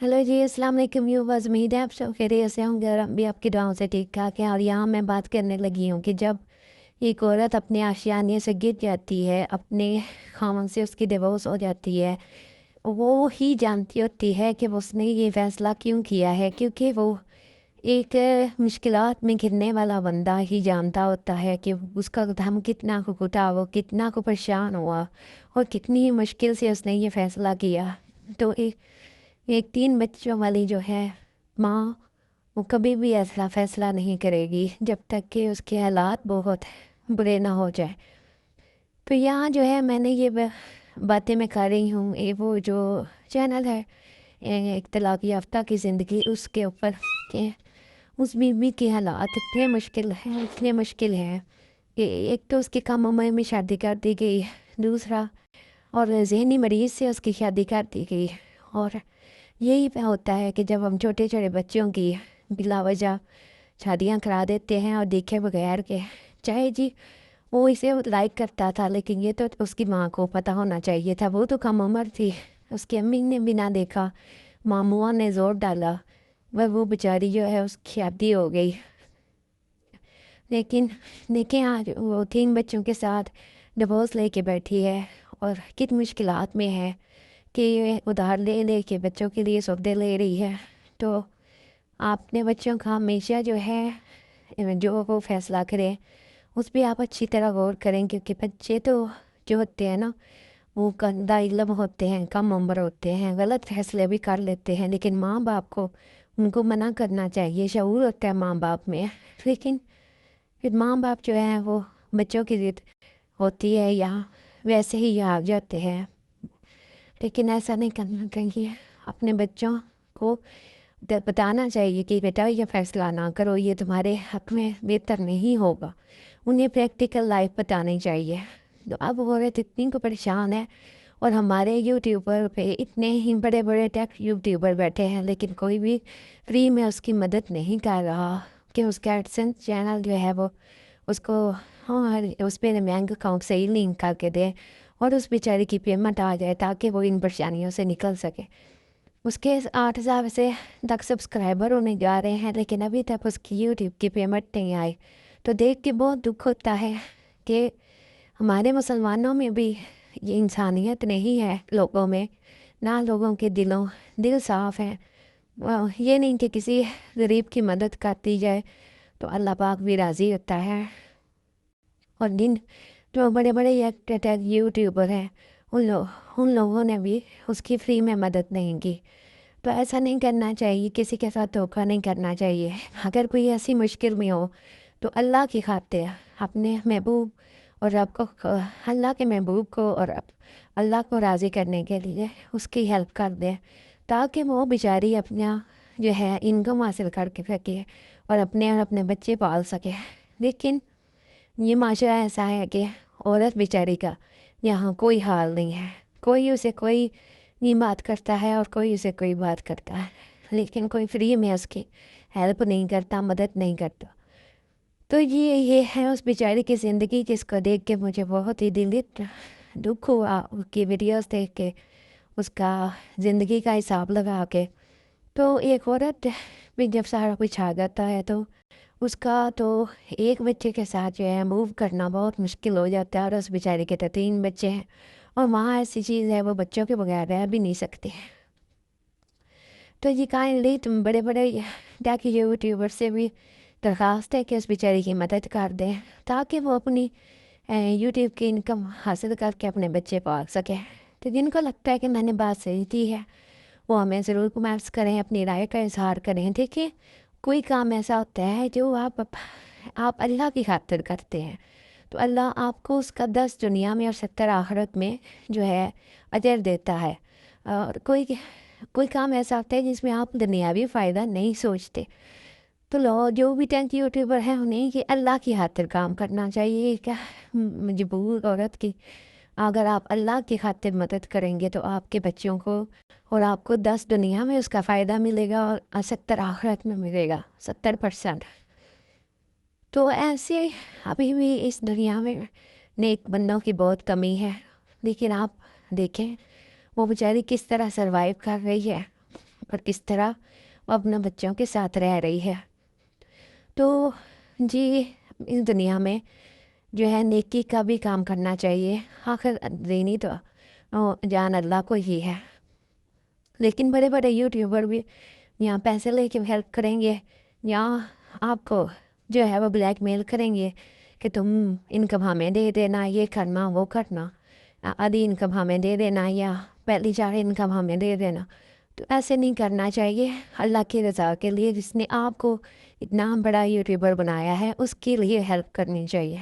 Hello जी, अस्सलाम वालेकुम viewers. उम्मीद है आप सब खैरियत से होंगे और हम भी आपकी दुआओं से ठीक ठाक हैं। और यहाँ मैं बात करने लगी हूँ कि जब एक औरत अपने आशियाने से गिर जाती है, अपने खामन से उसकी डिवोर्स हो जाती है, वो ही जानती होती है कि वो उसने ये फ़ैसला क्यों किया है, क्योंकि वो एक मुश्किलात में घिरने वाला बंदा ही जानता होता है कि उसका दम कितना को घुटा, वो कितना को परेशान हुआ और कितनी ही मुश्किल से उसने ये फ़ैसला किया। तो एक एक 3 बच्चों वाली जो है माँ, वो कभी भी ऐसा फ़ैसला नहीं करेगी जब तक कि उसके हालात बहुत बुरे ना हो जाए। तो यहाँ जो है मैंने ये बातें मैं कर रही हूँ, ये वो जो चैनल है एक तलाक याफ्ता की ज़िंदगी, उसके ऊपर कि उस बीवी के हालात इतने मुश्किल हैं कि एक तो उसकी कम उम्र में शादी कर दी गई, दूसरा और ज़हनी मरीज़ से उसकी शादी कर दी गई। और यही पे होता है कि जब हम छोटे छोटे बच्चों की बिला वजह शादियाँ करा देते हैं और देखे बगैर के, चाहे जी वो इसे लाइक करता था, लेकिन ये तो उसकी माँ को पता होना चाहिए था, वो तो कम उम्र थी, उसकी अम्मी ने भी ना देखा, मामुआ ने ज़ोर डाला, वह वो बेचारी जो है उसकी शादी हो गई। लेकिन देखें आज वो 3 बच्चों के साथ डिवोर्स लेके बैठी है और कितनी मुश्किलात में है कि ये उधार ले ले के बच्चों के लिए सौदे ले रही है। तो आपने बच्चों का हमेशा जो है जो वो फ़ैसला करें उस पर आप अच्छी तरह गौर करें, क्योंकि बच्चे तो जो होते हैं ना वो गंदा इल्म होते हैं, कम उम्र होते हैं, गलत फ़ैसले भी कर लेते हैं, लेकिन माँ बाप को उनको मना करना चाहिए, शऊर होता है माँ बाप में। लेकिन फिर माँ बाप जो है वो बच्चों की ज़िद होती है या वैसे ही आ जाते हैं, लेकिन ऐसा नहीं करना चाहिए। अपने बच्चों को बताना चाहिए कि बेटा ये फ़ैसला ना करो, ये तुम्हारे हक में बेहतर नहीं होगा। उन्हें प्रैक्टिकल लाइफ बतानी चाहिए। तो अब औरत इतनी को परेशान है और हमारे यूट्यूबर पे इतने ही बड़े बड़े टेक यूट्यूबर बैठे हैं, लेकिन कोई भी फ्री में उसकी मदद नहीं कर रहा कि उसका एडसेंस चैनल जो है वो उसको हाँ उस पर बैंक अकाउंट से ही लिंक करके दे और उस बेचारे की पेमेंट आ जाए ताकि वो इन परेशानियों से निकल सके। उसके 8,000 से तक सब्सक्राइबर होने जा रहे हैं, लेकिन अभी तक उसकी यूट्यूब की पेमेंट नहीं आई। तो देख के बहुत दुख होता है कि हमारे मुसलमानों में भी ये इंसानियत नहीं है लोगों में, ना लोगों के दिल साफ़ हैं। ये नहीं कि किसी गरीब की मदद करती जाए तो अल्लाह पाक भी राज़ी होता है। और जिन जो बड़े बड़े टेक यूट्यूबर हैं उन लोगों ने भी उसकी फ्री में मदद नहीं की। तो ऐसा नहीं करना चाहिए, किसी के साथ धोखा नहीं करना चाहिए। अगर कोई ऐसी मुश्किल में हो तो अल्लाह की खातिर अपने महबूब और रब को अल्लाह के महबूब को और अल्लाह को राज़ी करने के लिए उसकी हेल्प कर दें, ताकि वो बेचारी अपना जो है इनकम हासिल करके सके और अपने बच्चे पाल सके। लेकिन ये माशरा ऐसा है कि औरत बेचारी का यहाँ कोई हाल नहीं है, कोई उसे कोई नहीं बात करता है और कोई उसे कोई बात करता है, लेकिन कोई फ्री में उसकी हेल्प नहीं करता, मदद नहीं करता। तो ये है उस बेचारी की ज़िंदगी, जिसको देख के मुझे बहुत ही दुख हुआ उसकी वीडियोस देख के, उसका ज़िंदगी का हिसाब लगा के। तो एक औरत भी जब सारा कुछ आ जाता है तो उसका तो एक बच्चे के साथ जो है मूव करना बहुत मुश्किल हो जाता है, और उस बेचारे के तो 3 बच्चे हैं और वहाँ ऐसी चीज़ है वो बच्चों के बगैर रह भी नहीं सकते। तो ये काइंडली तुम बड़े बड़े टेक यूट्यूबर से भी दरख्वास्त है कि उस बेचारी की मदद कर दें, ताकि वो अपनी यूट्यूब की इनकम हासिल करके अपने बच्चे पाल सके। तो जिनको लगता है कि मैंने बात सही की है वो हमें ज़रूर कमेंट्स करें, अपनी राय का इजहार करें। देखिए, कोई काम ऐसा होता है जो आप अल्लाह की खातिर करते हैं तो अल्लाह आपको उसका 10 दुनिया में और 70 आखिरत में जो है अजर देता है। और कोई काम ऐसा होता है जिसमें आप दुनियावी फ़ायदा नहीं सोचते। तो लो जो भी टेंथ यूट्यूबर हैं उन्हें ये अल्लाह की खातिर काम करना चाहिए। क्या मजबूर औरत की अगर आप अल्लाह की खातिर मदद करेंगे तो आपके बच्चों को और आपको 10 दुनिया में उसका फ़ायदा मिलेगा और 70 आखिरत में मिलेगा 70%। तो ऐसे अभी भी इस दुनिया में नेक बंदों की बहुत कमी है, लेकिन आप देखें वो बेचारी किस तरह सरवाइव कर रही है। اور کس طرح وہ اپنے بچوں کے ساتھ رہ رہی ہے۔ تو جی، اس دنیا میں جو ہے نیکی کا بھی کام کرنا چاہیے، آخر دینی تو جان اللہ کو ہی ہے۔ لیکن بڑے بڑے یوٹیوبر بھی یہاں پیسے لے کے ہیلپ کریں گے، یہاں آپ کو جو ہے وہ بلیک میل کریں گے کہ تم انکم ہمیں دے دینا، یہ کرنا وہ کرنا، آدھی انکم ہمیں دے دینا یا پہلی 4 انکم ہمیں دے دینا۔ تو ایسے نہیں کرنا چاہیے۔ اللہ کی رضا کے لیے، جس نے آپ کو اتنا بڑا یوٹیوبر بنایا ہے، اس کے لیے ہیلپ کرنی چاہیے۔